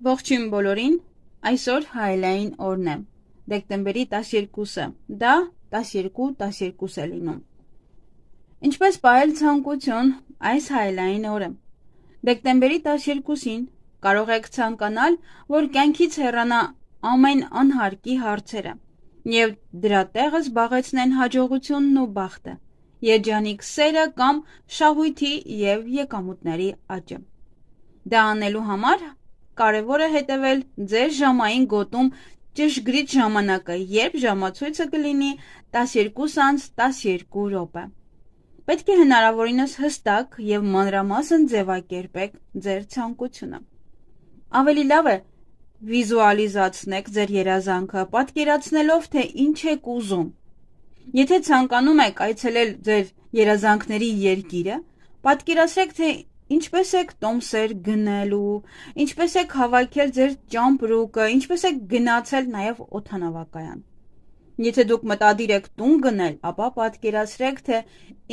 Ողջույն բոլորին, այսօր հայելային օրն է, դեկտեմբերի 12-ը, դա 12-12 է լինում։ Ինչպես պահել ցանկություն այս հայելային օրը։ Դեկտեմբերի 12-ին կարող եք ցանկանալ, որ կյանքից հեռանա ամեն անհարկի հարցերը և դրա տեղը զբաղեցնեն հաջողությունն ու բախտը, երջանիկ սերը կամ շահույթի և եկամուտների աճը։ Դա անելու համար կարևոր է հետևել ձեր ժամային գոտում ճշգրիտ ժամանակը, երբ ժամացույցը կլինի 12:12 րոպե։ Պետք է հնարավորինս հստակ և մանրամասն ձևակերպեք ձեր ցանկությունը։ Ավելի լավ է վիզուալիզացնեք ձեր երազանքը, պատկերացնելով, թե ինչ եք ուզում։ Եթե ցանկանում եք այցելել ձեր երազանքների երկիրը, պատկերացրեք, թե ինչպես եք տոմսեր գնելու, ինչպես եք հավաքել ձեր ճամպրուկը, ինչպես եք գնացել նաև օդանավակայան։ Եթե դուք մտադիր եք տուն գնել, ապա պատկերացրեք, թե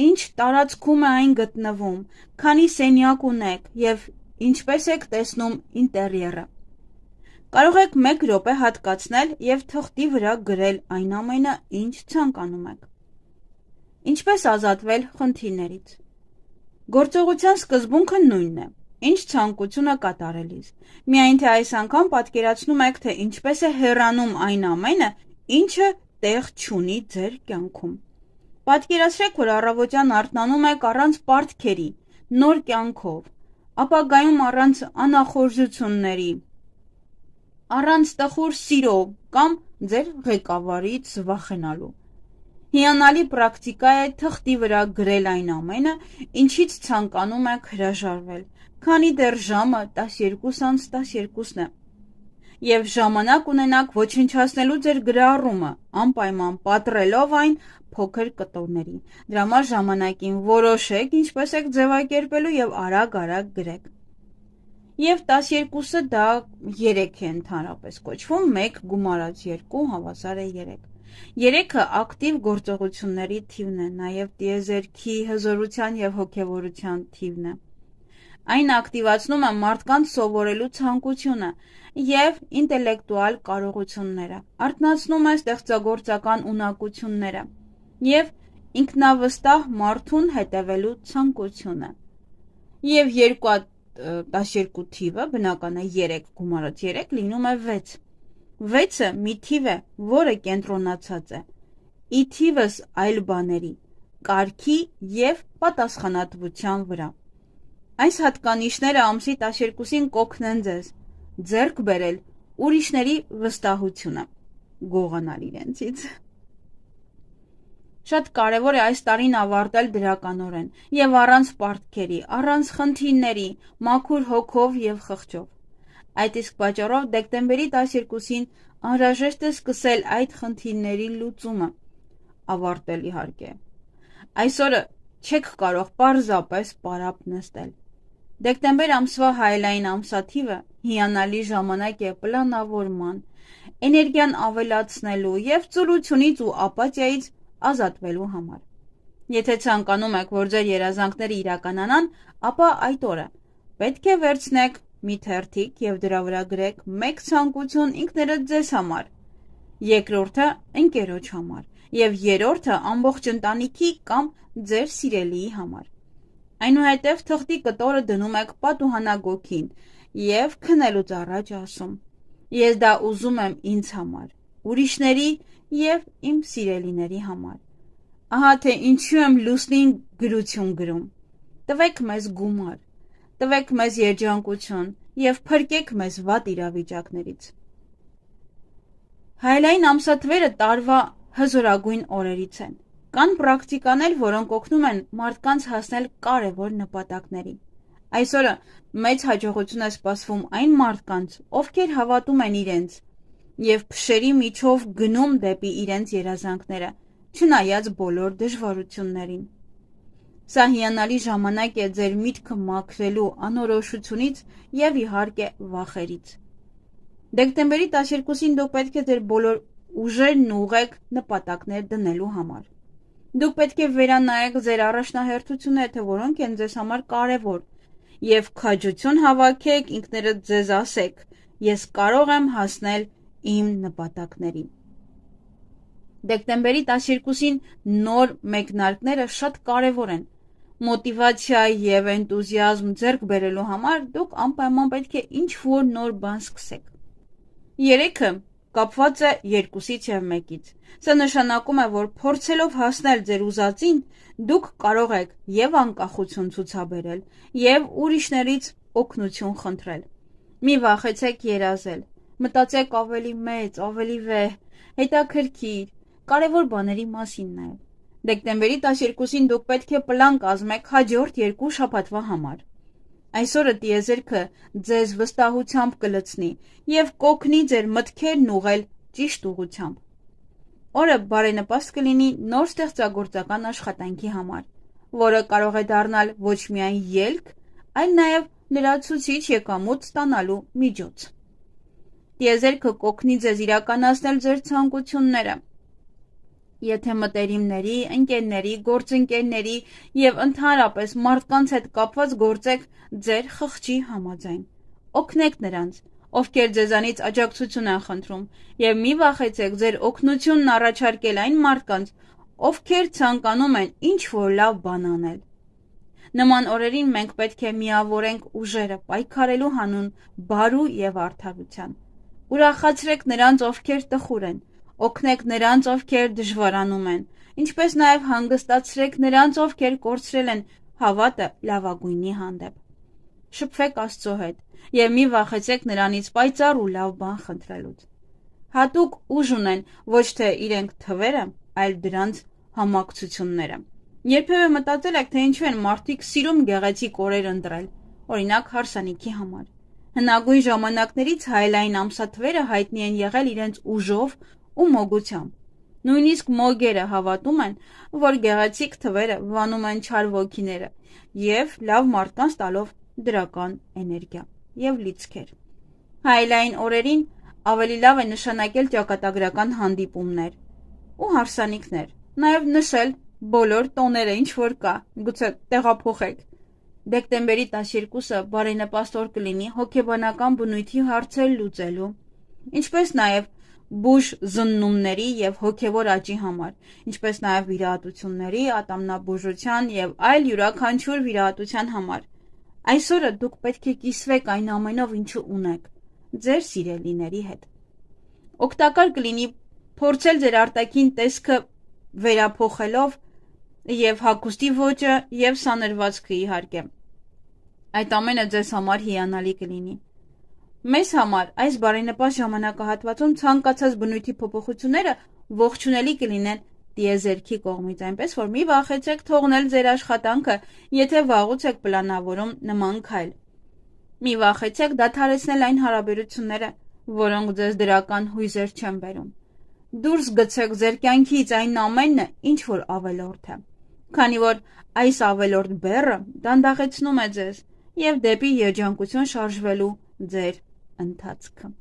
ինչ տարածքում է այն գտնվում, քանի սենյակ ունեք և ինչպես եք տեսնում ինտերիերը։ Կարող եք 1 րոպե հատկացնել և թղթի վրա գրել այն ամենը, ինչ ցանկանում եք։ Ինչպես ազատվել խնդիրներից։ Գործողության սկզբունքը նույնն է, ինչ ցանկությունը կատարելիս, միայն թե այս անգամ պատկերացնում եք, թե ինչպես է հեռանում այն ամենը, ինչը տեղ չունի ձեր կյանքում։ Պատկերացրեք, որ առավոտյան արթնանում եք առանց պարտքերի, նոր կյանքով, ապագայում առանց անախորժությունների, առանց տխուր սիրո կամ ձեր ղեկավարից վախենալու։ Հիանալի պրակտիկա է թղթի վրա գրել այն ամենը, ինչից ցանկանում եք հրաժարվել, քանի դեռ ժամը 12:12 է, և ժամանակ ունենաք ոչնչացնելու ձեր գրառումը, անպայման պատռելով այն փոքր կտորների։ Դրա համար ժամանակին որոշեք ինչպես եք ձևակերպելու և արագ գրեք։ Եվ 12-ը դա 3 է ընդհանրապես կոչվում, 1 գումարած 2 հավասար է 3։ 3-ը ակտիվ գործողությունների թիվն է, նաև տիեզերքի, հզորության և հոգևորության թիվն է։ Այն ակտիվացնում է մարդկանց սովորելու ցանկությունը և ինտելեկտուալ կարողությունները, արթնացնում է ստեղծագործական ունակությունները և ինքնավստահ մարդուն հետևելու ցանկությունը։ Եվ 2-12 թիվը, բնական է 3 գումարած 3, լինում է 6։ 6-ը մի թիվ է, որը կենտրոնացած է ի թիվս այլ բաների, կարգի և պատասխանատվության վրա։ Այս հատկանիշները ամսի 12-ին կօգնեն ձեզ ձեռք բերել ուրիշների վստահությունը, գողանալ իրենցից։ Շատ կարևոր է այս տարին ավարտել դրականորեն և առանց պարտքերի, առանց խնդիրների, մաքուր հոգով և խղճով։ Այդ իսկ պատճառով դեկտեմբերի 12-ին անհրաժեշտ է սկսել այդ խնդիրների լուծումը, ավարտել իհարկե։ Այսօրը չեք կարող պարզապես պարապ նստել։ Դեկտեմբեր ամսվա հայելային ամսաթիվը հիանալի ժամանակ է պլանավորման, էներգիան ավելացնելու և ծուլությունից ու ապաթիայից ազատվելու համար։ Եթե ցանկանում եք, որ ձեր երազանքները իրականանան, ապա այդ օրը պետք է վերցնեք մի թերթիկ և դրա վրա գրեք 1 ցանկություն ինքներդ ձեզ համար, երկրորդը ընկերոջ համար և երրորդը ամբողջ ընտանիքի կամ ձեր սիրելիի համար։ Այնուհետև թղթի կտորը դնում եք պատուհանագոգին և քնելուց առաջ ասում. «Ես դա ուզում եմ ինձ համար, ուրիշների և իմ սիրելիների համար։ Ահա թե ինչու եմ լուսնին գրություն գրում։ Տվեք մեզ գումար, տվեք մեզ երջանկություն և փրկեք մեզ վատ իրավիճակներից»։ Հայելային ամսաթվերը տարվա հզորագույն օրերից են։ Կան պրակտիկաներ, որոնք օգնում են մարդկանց հասնել կարևոր նպատակների։ Այսօրը մեծ հաջողություն է սպասվում այն մարդկանց, ովքեր հավատում են իրենց և փշերի միջով գնում դեպի իրենց երազանքները, չնայած բոլոր դժվարություններին։ Սա հիանալի ժամանակ է ձեր միտքը մաքրելու անորոշությունից և իհարկե վախերից։ Դեկտեմբերի 12-ին դուք պետք է ձեր բոլոր ուժերն ուղղեք նպատակներ դնելու համար։ Դուք պետք է վերանայեք ձեր առաջնահերթությունները, թե որոնք են ձեզ համար կարևոր, և քաջություն հավաքեք ինքներդ ձեզ ասեք. ես կարող եմ հասնել իմ նպատակներին։ Դեկտեմբերի 12-ին նոր մեկնարկները շատ կարևոր են։ Մոտիվացիա եւ էնտուզիազմ ձեռք բերելու համար դուք անպայման պետք է ինչ-որ նոր բան սկսեք։ Երեքը կապված է 2-ից եւ 1-ից։ Սա նշանակում է, որ փորձելով հասնել ձեր ուզածին, դուք կարող եք եւ անկախություն ցուցաբերել, եւ ուրիշներից օգնություն խնդրել։ Մի վախեցեք երազել։ Մտածեք ավելի մեծ, ավելի վեհ, հետաքրքիր, կարևոր բաների մասին նաեւ։ Դեկտեմբերի 12-ին դուք պետք է պլան կազմեք հաջորդ 2 շաբաթվա համար։ Այսօրը տիեզերքը ձեզ վստահությամբ կլցնի եւ կօգնի ձեր մտքերն ուղղել ճիշտ ուղղությամբ։ Օրը բարենպաստ կլինի նոր ստեղծագործական աշխատանքի համար, որը կարող է դառնալ ոչ միայն ելք, այլ նաեւ լրացուցիչ եկամուտ ստանալու միջոց։ Տիեզերքը կօգնի ձեզ իրականացնել ձեր ցանկությունները։ Եթե մտերիմների, ընկերների, գործընկերների եւ ընդհանրապես մարդկանց հետ կապված գործեք ձեր խղճի համաձայն, օգնեք նրանց, ովքեր ձեզանից աջակցություն են խնդրում, եւ մի վախեցեք ձեր օգնությունն առաջարկել այն մարդկանց, ովքեր ցանկանում են ինչ-որ լավ բան անել։ Նման օրերին մենք պետք է միավորենք ուժերը պայքարելու հանուն բարու եւ արդարության։ Ուրախացրեք նրանց, ովքեր տխուր են, օգնեք նրանց, ովքեր դժվարանում են, ինչպես նաեւ հանգստացրեք նրանց, ովքեր կորցրել են հավատը լավագույնի հանդեպ։ Շփվեք Աստծո հետ եւ մի վախեցեք նրանից պայծառ ու լավ բան խնդրելուց։ Հատուկ ուժ ունեն ոչ թե իրենք թվերը, այլ դրանց համակցությունները։ Երբևէ մտածել եք, թե ինչու են մարդիկ սիրում գեղեցիկ օրեր ընտրել, օրինակ հարսանիքի համար։ Հնագույն ժամանակներից հայելային ամսաթվերը հայտնի են եղել իրենց ուժով ու մոգությամբ։ Նույնիսկ մոգերը հավատում են, որ գեղեցիկ թվերը վանում են չար ոգիները եւ լավ մարդկանց տալով դրական էներգիա եւ լիցքեր։ Հայելային օրերին ավելի լավ է նշանակել ճակատագրական հանդիպումներ ու հարսանիքներ, նաեւ նշել բոլոր տոները, ինչ որ կա, գուցե տեղափոխեք։ Դեկտեմբերի 12-ը բարենպաստ օր կլինի հոգեբանական բնույթի հարցեր լուծելու, ինչպես նաեւ բուժ զննումների եւ հոգեվոր աճի համար, ինչպես նաեւ վիրահատությունների, ատամնաբուժության եւ այլ յուրաքանչյուր վիրահատության համար։ Այսօրը դուք պետք է կիսվեք այն ամենով, ինչը ունեք, ձեր սիրելիների հետ։ Օգտակար կլինի փորձել ձեր արտաքին տեսքը վերափոխելով եւ հագուստի ոճը եւ սանրվածքը իհարկե։ Այդ ամենը ձեզ համար հիանալի կլինի։ Մեզ համար այս բարենպաստ ժամանակահատվածում ցանկացած բնույթի փոփոխությունները ողջունելի կլինեն տիեզերքի կողմից, այնպես որ մի վախեցեք թողնել ձեր աշխատանքը, եթե վաղուց եք պլանավորում նման քայլ։ Մի վախեցեք դադարեցնել այն հարաբերությունները, որոնք ձեզ դրական հույզեր չեն բերում։ Դուրս գցեք ձեր կյանքից այն ամենը, ինչ որ ավելորդ է, քանի որ այս ավելորդ բեռը դանդաղեցնում է ձեզ եւ դեպի երջանկություն շարժվելու ձեր ընթացքը։